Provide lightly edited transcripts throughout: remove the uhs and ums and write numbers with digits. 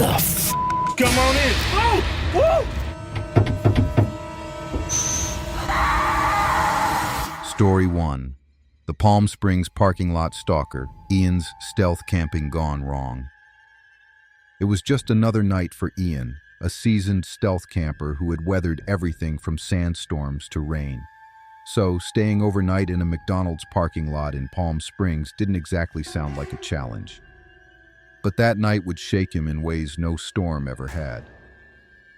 Come on in. Woo! Woo! Story 1. The Palm Springs parking lot stalker, Ian's stealth camping gone wrong. It was just another night for Ian, a seasoned stealth camper who had weathered everything from sandstorms to rain. So, staying overnight in a McDonald's parking lot in Palm Springs didn't exactly sound like a challenge. But that night would shake him in ways no storm ever had.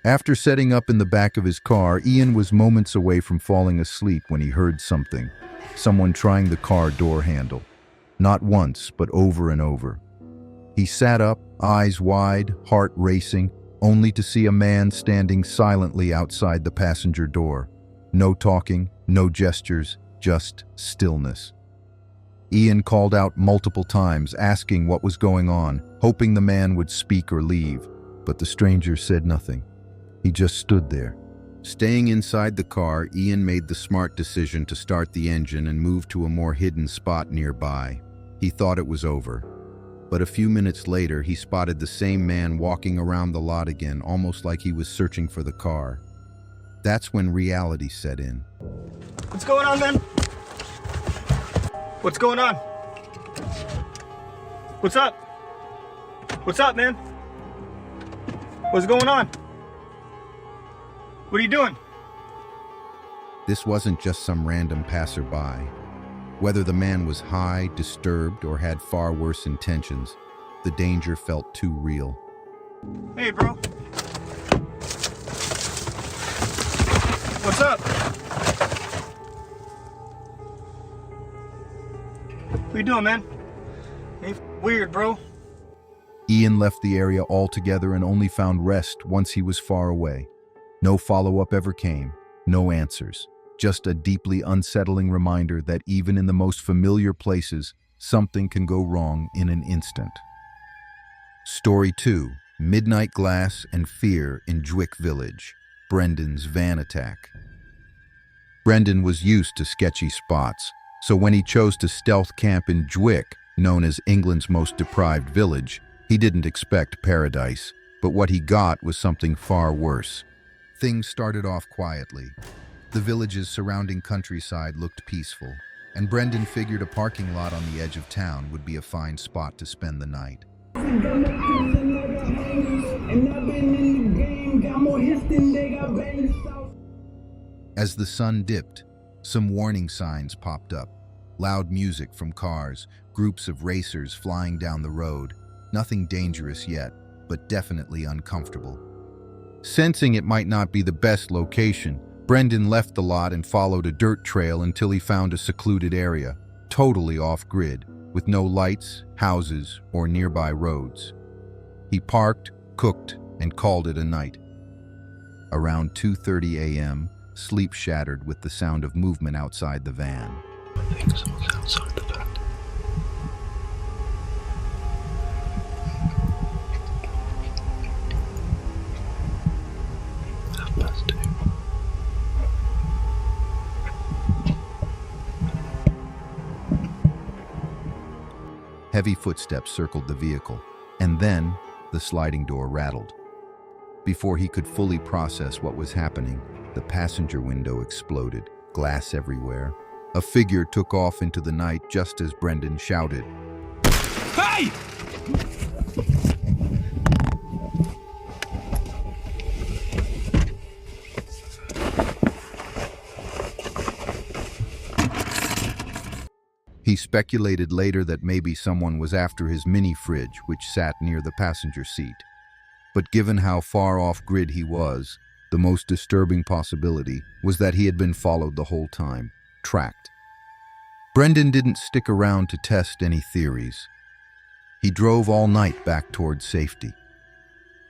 After setting up in the back of his car, Ian was moments away from falling asleep when he heard something. Someone trying the car door handle. Not once, but over and over. He sat up, eyes wide, heart racing, only to see a man standing silently outside the passenger door. No talking, no gestures, just stillness. Ian called out multiple times, asking what was going on, hoping the man would speak or leave, but the stranger said nothing. He just stood there. Staying inside the car, Ian made the smart decision to start the engine and move to a more hidden spot nearby. He thought it was over. But a few minutes later, he spotted the same man walking around the lot again, almost like he was searching for the car. That's when reality set in. What's going on, man? What's going on? What's up? What's up, man? What's going on? What are you doing? This wasn't just some random passerby. Whether the man was high, disturbed, or had far worse intentions, the danger felt too real. Hey, bro. What's up? What you doing, man? Ain't weird, bro. Ian left the area altogether and only found rest once he was far away. No follow-up ever came, no answers. Just a deeply unsettling reminder that even in the most familiar places, something can go wrong in an instant. Story 2. Midnight Glass and Fear in Dwick Village. Brendan's van attack. Brendan was used to sketchy spots, so when he chose to stealth camp in Dwick, known as England's most deprived village, he didn't expect paradise, but what he got was something far worse. Things started off quietly. The village's surrounding countryside looked peaceful, and Brendan figured a parking lot on the edge of town would be a fine spot to spend the night. As the sun dipped, some warning signs popped up. Loud music from cars, groups of racers flying down the road. Nothing dangerous yet, but definitely uncomfortable. Sensing it might not be the best location, Brendan left the lot and followed a dirt trail until he found a secluded area, totally off-grid, with no lights, houses, or nearby roads. He parked, cooked, and called it a night. Around 2:30 a.m., sleep shattered with the sound of movement outside the van. I think someone's outside the van. Heavy footsteps circled the vehicle, and then the sliding door rattled. Before he could fully process what was happening, the passenger window exploded, glass everywhere. A figure took off into the night just as Brendan shouted, Hey! He speculated later that maybe someone was after his mini fridge, which sat near the passenger seat. But given how far off-grid he was, the most disturbing possibility was that he had been followed the whole time, tracked. Brendan didn't stick around to test any theories. He drove all night back towards safety.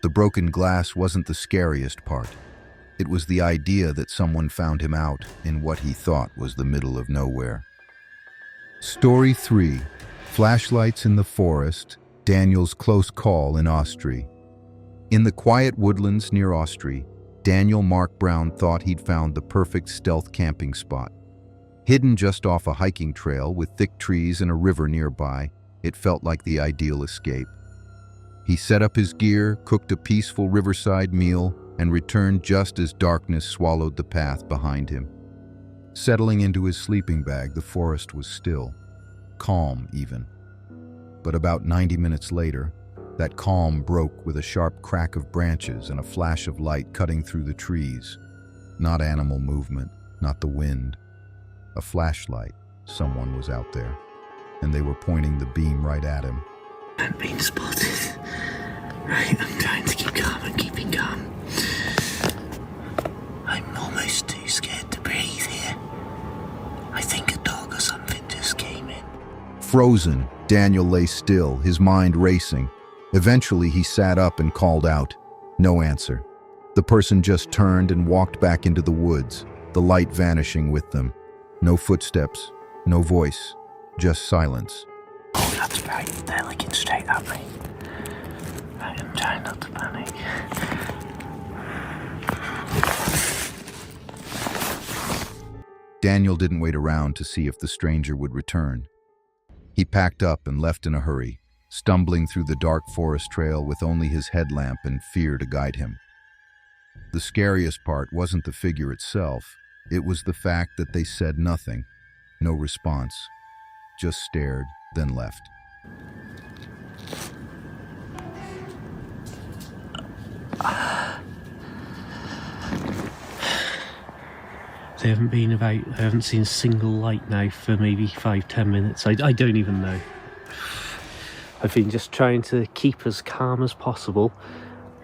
The broken glass wasn't the scariest part. It was the idea that someone found him out in what he thought was the middle of nowhere. Story 3. Flashlights in the Forest, Daniel's Close Call in Austria. In the quiet woodlands near Austria, Daniel Mark Brown thought he'd found the perfect stealth camping spot. Hidden just off a hiking trail with thick trees and a river nearby, it felt like the ideal escape. He set up his gear, cooked a peaceful riverside meal, and returned just as darkness swallowed the path behind him. Settling into his sleeping bag, the forest was still, calm even. But about 90 minutes later, that calm broke with a sharp crack of branches and a flash of light cutting through the trees. Not animal movement, not the wind. A flashlight. Someone was out there, and they were pointing the beam right at him. I'm being spotted. Right, I'm trying to keep calm and keeping calm. I'm almost too scared to breathe here. I think a dog or something just came in. Frozen, Daniel lay still, his mind racing. Eventually, he sat up and called out. No answer. The person just turned and walked back into the woods, the light vanishing with them. No footsteps, no voice, just silence. Oh, that's right. They're looking straight at me. I am trying not to panic. Daniel didn't wait around to see if the stranger would return. He packed up and left in a hurry, stumbling through the dark forest trail with only his headlamp and fear to guide him. The scariest part wasn't the figure itself, it was the fact that they said nothing, no response, just stared, then left. They haven't been about, I haven't seen a single light now for maybe 5-10 minutes. I don't even know. I've been just trying to keep as calm as possible,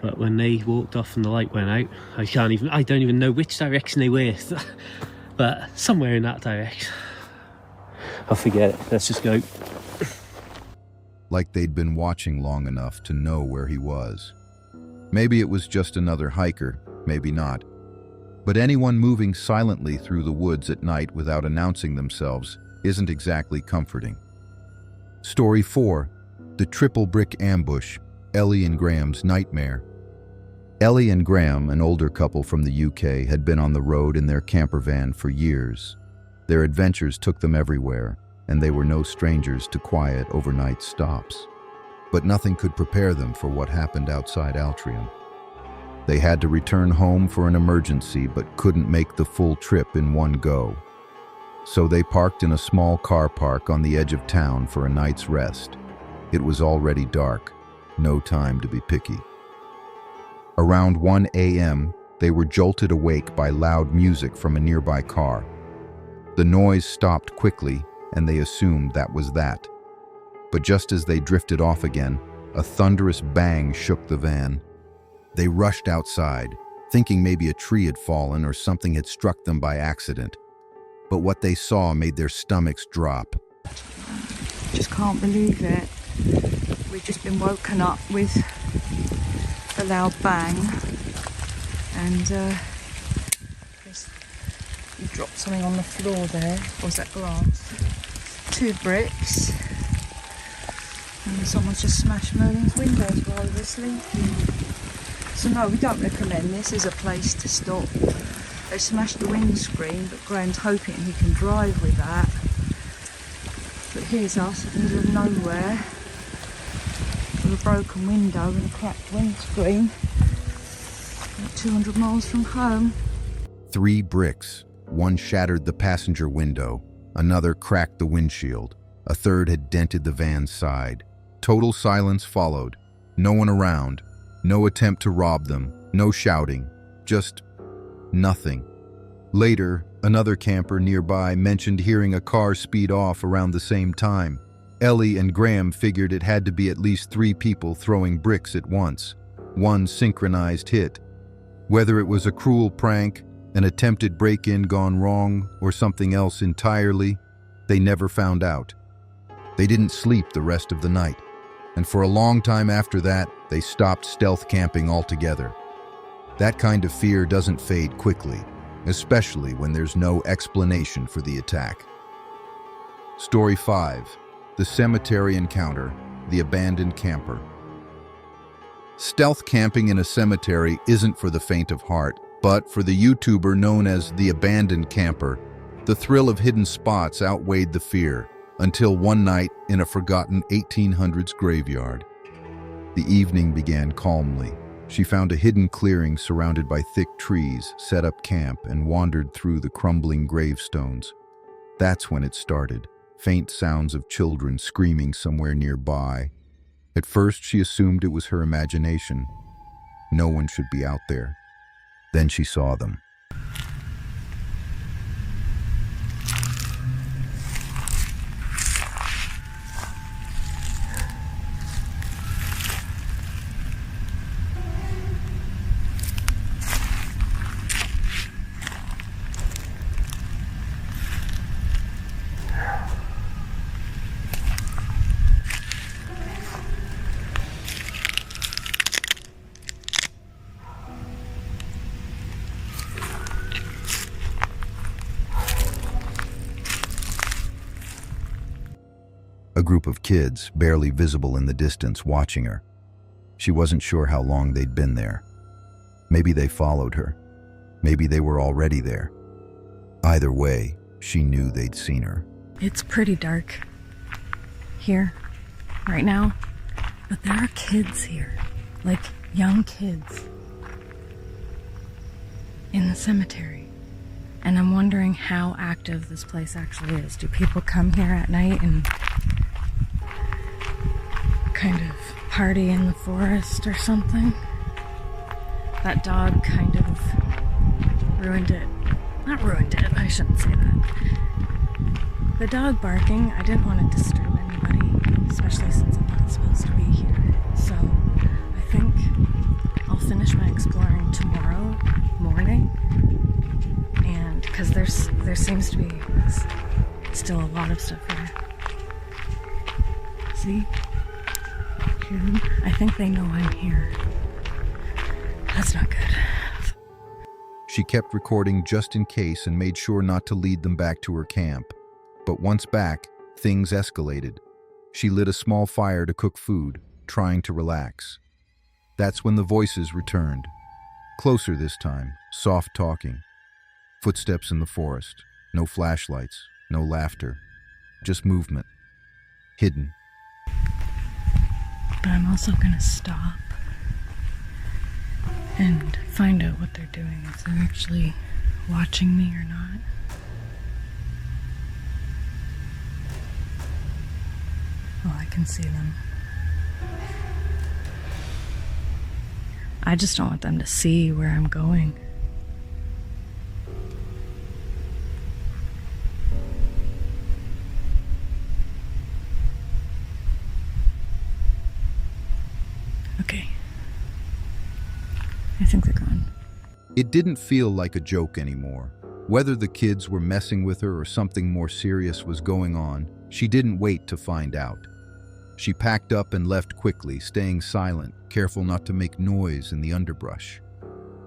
but when they walked off and the light went out, I don't even know which direction they were, but somewhere in that direction. I'll forget it, let's just go. Like they'd been watching long enough to know where he was. Maybe it was just another hiker, maybe not. But anyone moving silently through the woods at night without announcing themselves isn't exactly comforting. Story 4. The Triple Brick Ambush, Ellie and Graham's Nightmare. Ellie and Graham, an older couple from the UK, had been on the road in their camper van for years. Their adventures took them everywhere, and they were no strangers to quiet overnight stops. But nothing could prepare them for what happened outside Altrincham. They had to return home for an emergency but couldn't make the full trip in one go. So they parked in a small car park on the edge of town for a night's rest. It was already dark, no time to be picky. Around 1 a.m., they were jolted awake by loud music from a nearby car. The noise stopped quickly, and they assumed that was that. But just as they drifted off again, a thunderous bang shook the van. They rushed outside, thinking maybe a tree had fallen or something had struck them by accident. But what they saw made their stomachs drop. Just can't believe it. We've just been woken up with a loud bang, and you dropped something on the floor there. Or was that glass? 2 bricks. And someone's just smashed Merlin's windows while they were sleeping. So no, we don't recommend this as a place to stop. They smashed the windscreen, but Graham's hoping he can drive with that. But here's us in the middle of nowhere, with a broken window and a cracked windscreen, about 200 miles from home. 3 bricks. One shattered the passenger window, another cracked the windshield, a third had dented the van's side. Total silence followed. No one around. No attempt to rob them, no shouting, just nothing. Later, another camper nearby mentioned hearing a car speed off around the same time. Ellie and Graham figured it had to be at least 3 people throwing bricks at once, one synchronized hit. Whether it was a cruel prank, an attempted break-in gone wrong, or something else entirely, they never found out. They didn't sleep the rest of the night, and for a long time after that, they stopped stealth camping altogether. That kind of fear doesn't fade quickly, especially when there's no explanation for the attack. Story 5. The Cemetery Encounter, the Abandoned Camper. Stealth camping in a cemetery isn't for the faint of heart, but for the YouTuber known as the Abandoned Camper, the thrill of hidden spots outweighed the fear, until one night in a forgotten 1800s graveyard. The evening began calmly. She found a hidden clearing surrounded by thick trees, set up camp, and wandered through the crumbling gravestones. That's when it started. Faint sounds of children screaming somewhere nearby. At first, she assumed it was her imagination. No one should be out there. Then she saw them. A group of kids, barely visible in the distance, watching her. She wasn't sure how long they'd been there. Maybe they followed her. Maybe they were already there. Either way, she knew they'd seen her. It's pretty dark here right now, but there are kids here, like young kids in the cemetery. And I'm wondering how active this place actually is. Do people come here at night and kind of party in the forest or something? That dog kind of ruined it. Not ruined it, I shouldn't say that. The dog barking, I didn't want to disturb anybody, especially since I'm not supposed to be here. So I think I'll finish my exploring tomorrow morning. And because there seems to be still a lot of stuff here. See? I think they know I'm here. That's not good. She kept recording just in case and made sure not to lead them back to her camp. But once back, things escalated. She lit a small fire to cook food, trying to relax. That's when the voices returned. Closer this time, soft talking. Footsteps in the forest. No flashlights, no laughter. Just movement. Hidden. But I'm also gonna stop and find out what they're doing, if they're actually watching me or not. Oh, I can see them. I just don't want them to see where I'm going. Okay. I think they're gone. It didn't feel like a joke anymore. Whether the kids were messing with her or something more serious was going on, she didn't wait to find out. She packed up and left quickly, staying silent, careful not to make noise in the underbrush.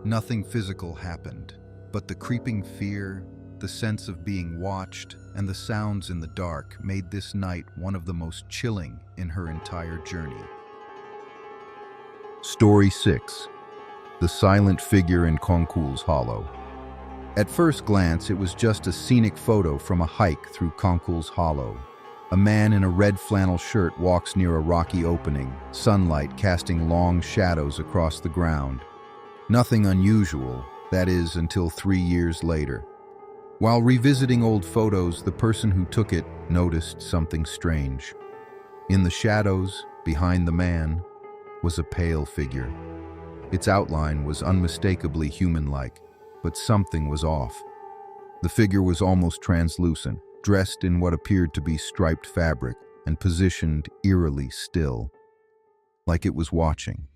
Nothing physical happened, but the creeping fear, the sense of being watched, and the sounds in the dark made this night one of the most chilling in her entire journey. Story 6. The Silent Figure in Konkul's Hollow. At first glance, it was just a scenic photo from a hike through Konkul's Hollow. A man in a red flannel shirt walks near a rocky opening, sunlight casting long shadows across the ground. Nothing unusual, that is, until 3 years later. While revisiting old photos, the person who took it noticed something strange. In the shadows, behind the man, was a pale figure. Its outline was unmistakably human-like, but something was off. The figure was almost translucent, dressed in what appeared to be striped fabric and positioned eerily still, like it was watching.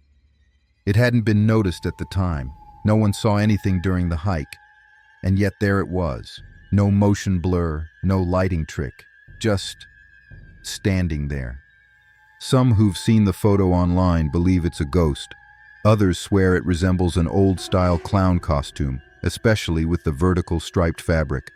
It hadn't been noticed at the time. No one saw anything during the hike, and yet there it was. No motion blur, no lighting trick, just standing there. Some who've seen the photo online believe it's a ghost. Others swear it resembles an old-style clown costume, especially with the vertical striped fabric.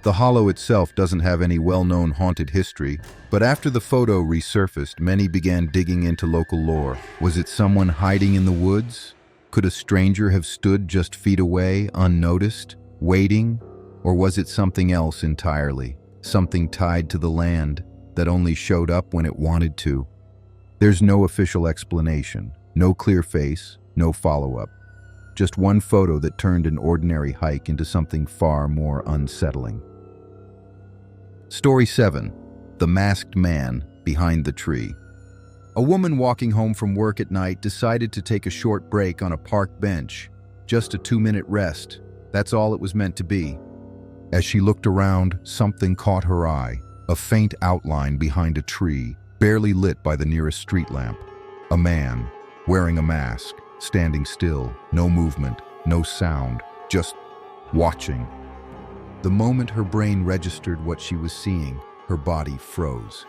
The hollow itself doesn't have any well-known haunted history, but after the photo resurfaced, many began digging into local lore. Was it someone hiding in the woods? Could a stranger have stood just feet away, unnoticed, waiting? Or was it something else entirely? Something tied to the land that only showed up when it wanted to? There's no official explanation, no clear face, no follow-up. Just one photo that turned an ordinary hike into something far more unsettling. Story 7. The Masked Man Behind the Tree. A woman walking home from work at night decided to take a short break on a park bench. Just a 2-minute rest. That's all it was meant to be. As she looked around, something caught her eye. A faint outline behind a tree, barely lit by the nearest street lamp. A man, wearing a mask, standing still, no movement, no sound, just watching. The moment her brain registered what she was seeing, her body froze.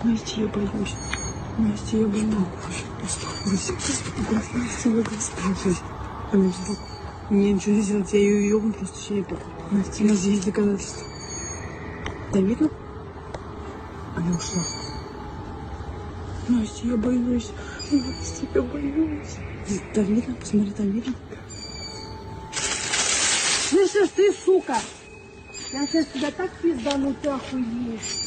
Настя, я боюсь. Настя, я боюсь. Настя, я боюсь. Она взяла. Мне ничего не сделать, я ее ёбну просто щепет. Настя, у нас есть доказательства. Там видно? Она ушла. Настя, я боюсь. Настя, я боюсь. Там видно? Посмотри, там видно? Слышишь ты, сука? Я сейчас тебя так пиздану, ты охуеешь.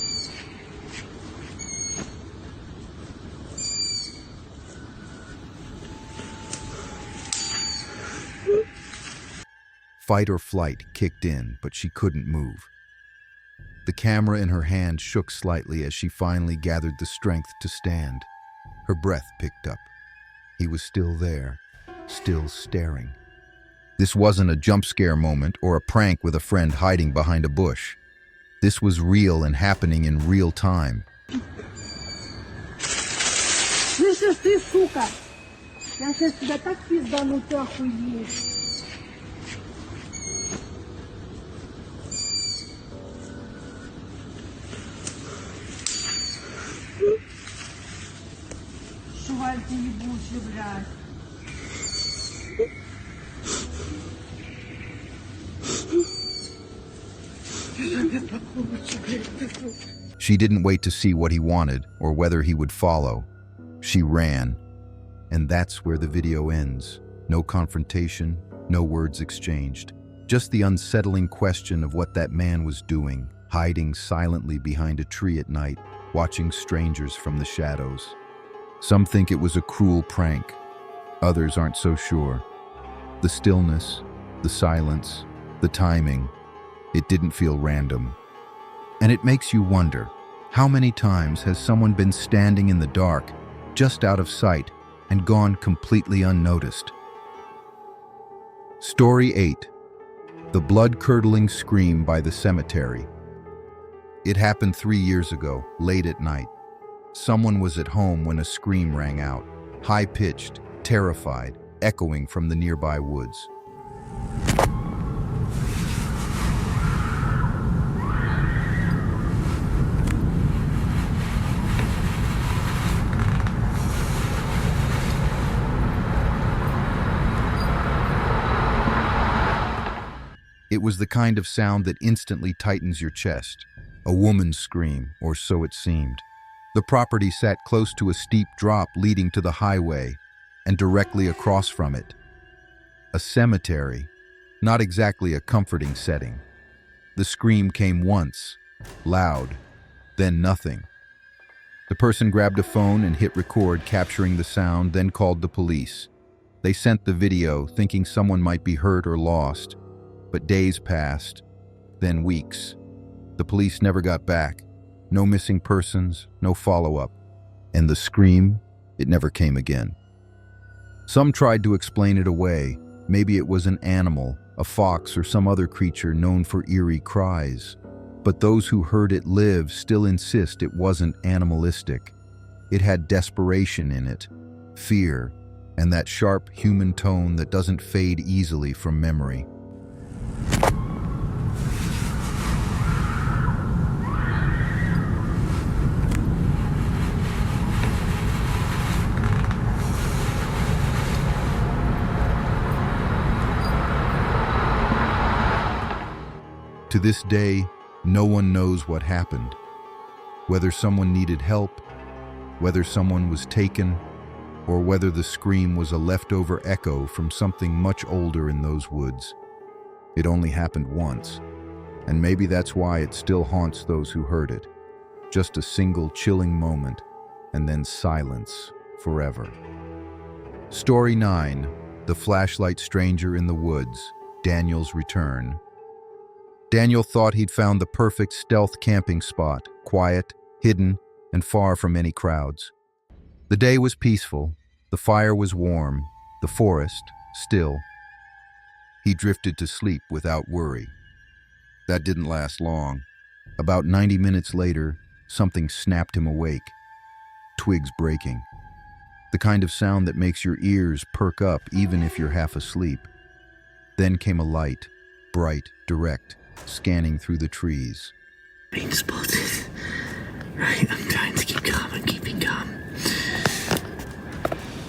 Fight or flight kicked in, but she couldn't move. The camera in her hand shook slightly as she finally gathered the strength to stand. Her breath picked up. He was still there, still staring. This wasn't a jump scare moment or a prank with a friend hiding behind a bush. This was real and happening in real time. Слышишь ты, сука? Я сейчас тебя так пиздану, ты охуеешь. Шваль ты ебучий, блядь. She didn't wait to see what he wanted or whether he would follow. She ran. And that's where the video ends. No confrontation, no words exchanged. Just the unsettling question of what that man was doing, hiding silently behind a tree at night, watching strangers from the shadows. Some think it was a cruel prank. Others aren't so sure. The stillness, the silence, the timing, it didn't feel random. And it makes you wonder, how many times has someone been standing in the dark, just out of sight, and gone completely unnoticed? Story 8. The blood-curdling scream by the cemetery. It happened 3 years ago, late at night. Someone was at home when a scream rang out, high-pitched, terrified, echoing from the nearby woods. It was the kind of sound that instantly tightens your chest. A woman's scream, or so it seemed. The property sat close to a steep drop leading to the highway, and directly across from it, a cemetery. Not exactly a comforting setting. The scream came once, loud, then nothing. The person grabbed a phone and hit record, capturing the sound, then called the police. They sent the video, thinking someone might be hurt or lost. But days passed, then weeks. The police never got back. No missing persons, no follow-up. And the scream, it never came again. Some tried to explain it away. Maybe it was an animal, a fox or some other creature known for eerie cries. But those who heard it live still insist it wasn't animalistic. It had desperation in it, fear, and that sharp human tone that doesn't fade easily from memory. To this day, no one knows what happened. Whether someone needed help, whether someone was taken, or whether the scream was a leftover echo from something much older in those woods. It only happened once, and maybe that's why it still haunts those who heard it. Just a single chilling moment, and then silence forever. Story 9. The Flashlight Stranger in the Woods. Daniel's Return. Daniel thought he'd found the perfect stealth camping spot, quiet, hidden, and far from any crowds. The day was peaceful, the fire was warm, the forest still. He drifted to sleep without worry. That didn't last long. About 90 minutes later, something snapped him awake. Twigs breaking. The kind of sound that makes your ears perk up even if you're half asleep. Then came a light, bright, direct, scanning through the trees. Been spotted. Right, I'm trying to keep calm and keeping calm.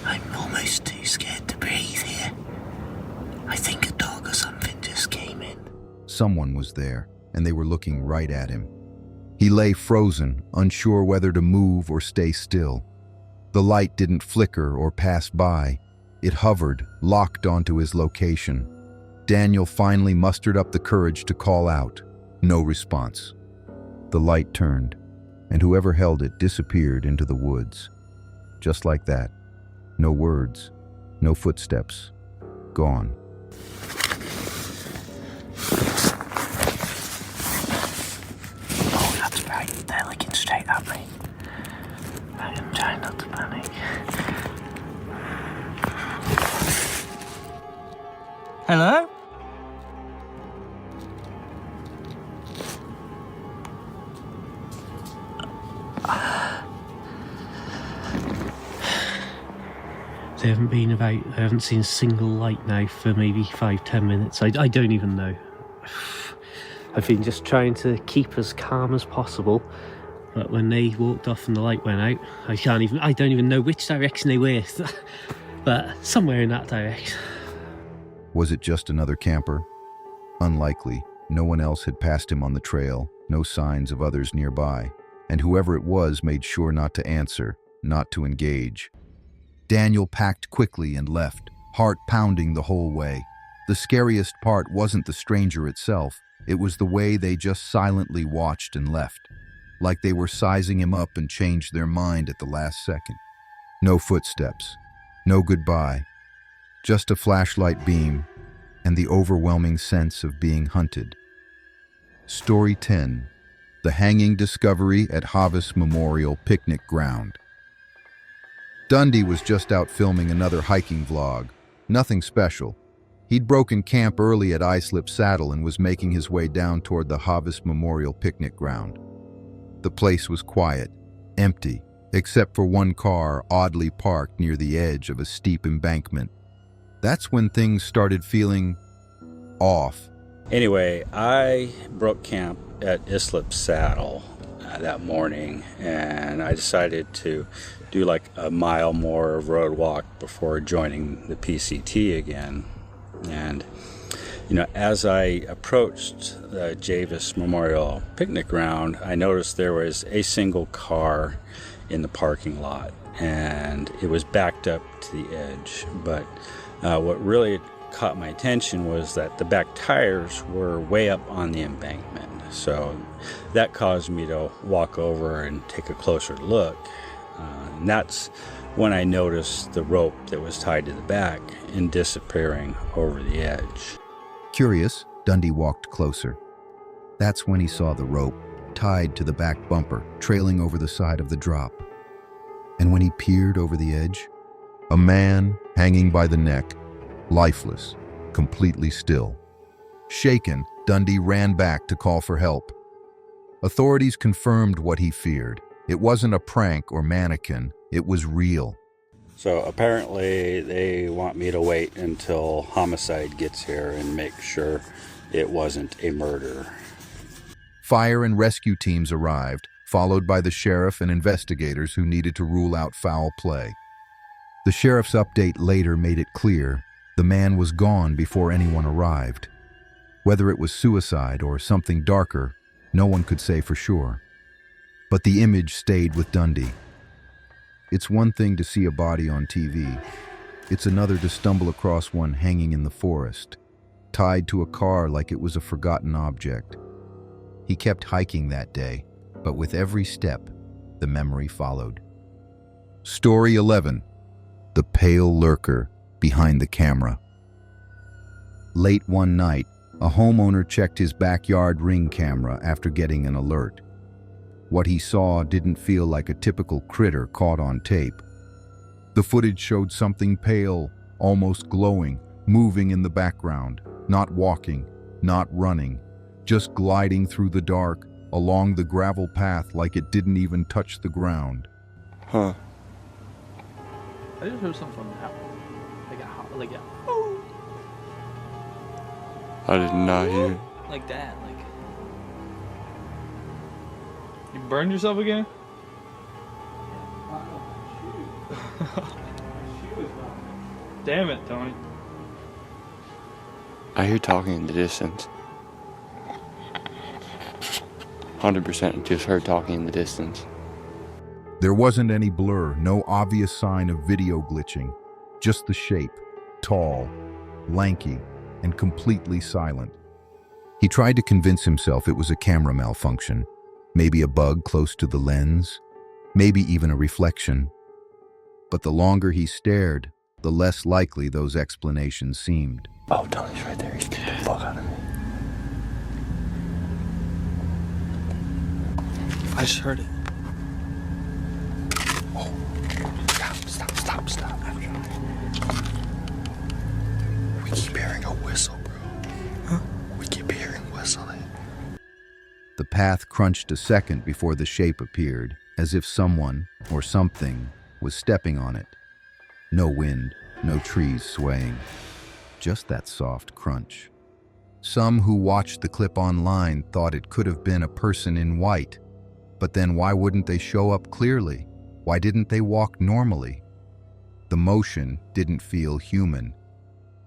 I'm almost too scared to breathe here. I think a dog or something just came in. Someone was there, and they were looking right at him. He lay frozen, unsure whether to move or stay still. The light didn't flicker or pass by. It hovered, locked onto his location. Daniel finally mustered up the courage to call out. No response. The light turned, and whoever held it disappeared into the woods. Just like that. No words, no footsteps. Gone. Oh, that's right. They're looking straight at me. I am trying not to panic. Hello? They haven't been about, I haven't seen a single light now for maybe 5-10 minutes. I don't even know. I've been just trying to keep as calm as possible, but when they walked off and the light went out, I don't even know which direction they were, but somewhere in that direction. Was it just another camper? Unlikely. No one else had passed him on the trail, no signs of others nearby, and whoever it was made sure not to answer, not to engage. Daniel packed quickly and left, heart pounding the whole way. The scariest part wasn't the stranger itself, it was the way they just silently watched and left, like they were sizing him up and changed their mind at the last second. No footsteps, no goodbye, just a flashlight beam and the overwhelming sense of being hunted. Story 10. The Hanging Discovery at Havis Memorial Picnic Ground. Dundee was just out filming another hiking vlog. Nothing special. He'd broken camp early at Islip Saddle and was making his way down toward the Havis Memorial Picnic Ground. The place was quiet, empty, except for one car oddly parked near the edge of a steep embankment. That's when things started feeling off. Anyway, I broke camp at Islip Saddle that morning, and I decided to do like a mile more road walk before joining the PCT again. And as I approached the Javis Memorial Picnic Ground, I noticed there was a single car in the parking lot, and it was backed up to the edge. But what really caught my attention was that the back tires were way up on the embankment. So that caused me to walk over and take a closer look. And that's when I noticed the rope that was tied to the back and disappearing over the edge. Curious, Dundee walked closer. That's when he saw the rope tied to the back bumper, trailing over the side of the drop. And when he peered over the edge, a man hanging by the neck, lifeless, completely still. Shaken, Dundee ran back to call for help. Authorities confirmed what he feared. It wasn't a prank or mannequin, it was real. So apparently they want me to wait until homicide gets here and make sure it wasn't a murder. Fire and rescue teams arrived, followed by the sheriff and investigators who needed to rule out foul play. The sheriff's update later made it clear the man was gone before anyone arrived. Whether it was suicide or something darker, no one could say for sure. But the image stayed with Dundee. It's one thing to see a body on TV. It's another to stumble across one hanging in the forest, tied to a car like it was a forgotten object. He kept hiking that day, but with every step, the memory followed. Story 11. The Pale Lurker Behind the Camera. Late one night, a homeowner checked his backyard Ring camera after getting an alert. What he saw didn't feel like a typical critter caught on tape. The footage showed something pale, almost glowing, moving in the background, not walking, not running, just gliding through the dark, along the gravel path like it didn't even touch the ground. Huh. I just heard something happen. Like a I did not hear it. like that. Like you burned yourself again? Damn it, Tony. I hear talking in the distance. 100% just heard talking in the distance. There wasn't any blur, no obvious sign of video glitching, just the shape, tall, lanky, and completely silent. He tried to convince himself it was a camera malfunction, maybe a bug close to the lens, maybe even a reflection. But the longer he stared, the less likely those explanations seemed. Oh, Tony's right there. He's getting the fuck out of me. I just heard it. Oh, stop. We keep hearing a whistle, bro. Huh? We keep hearing whistling. The path crunched a second before the shape appeared, as if someone or something was stepping on it. No wind, no trees swaying, just that soft crunch. Some who watched the clip online thought it could have been a person in white. But then why wouldn't they show up clearly? Why didn't they walk normally? The motion didn't feel human.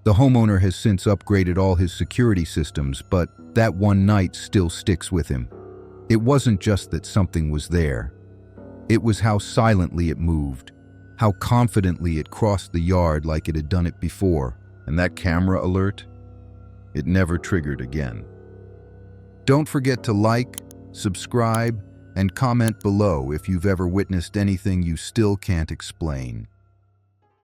The homeowner has since upgraded all his security systems, but that one night still sticks with him. It wasn't just that something was there. It was how silently it moved, how confidently it crossed the yard like it had done it before. And that camera alert? It never triggered again. Don't forget to like, subscribe, and comment below if you've ever witnessed anything you still can't explain.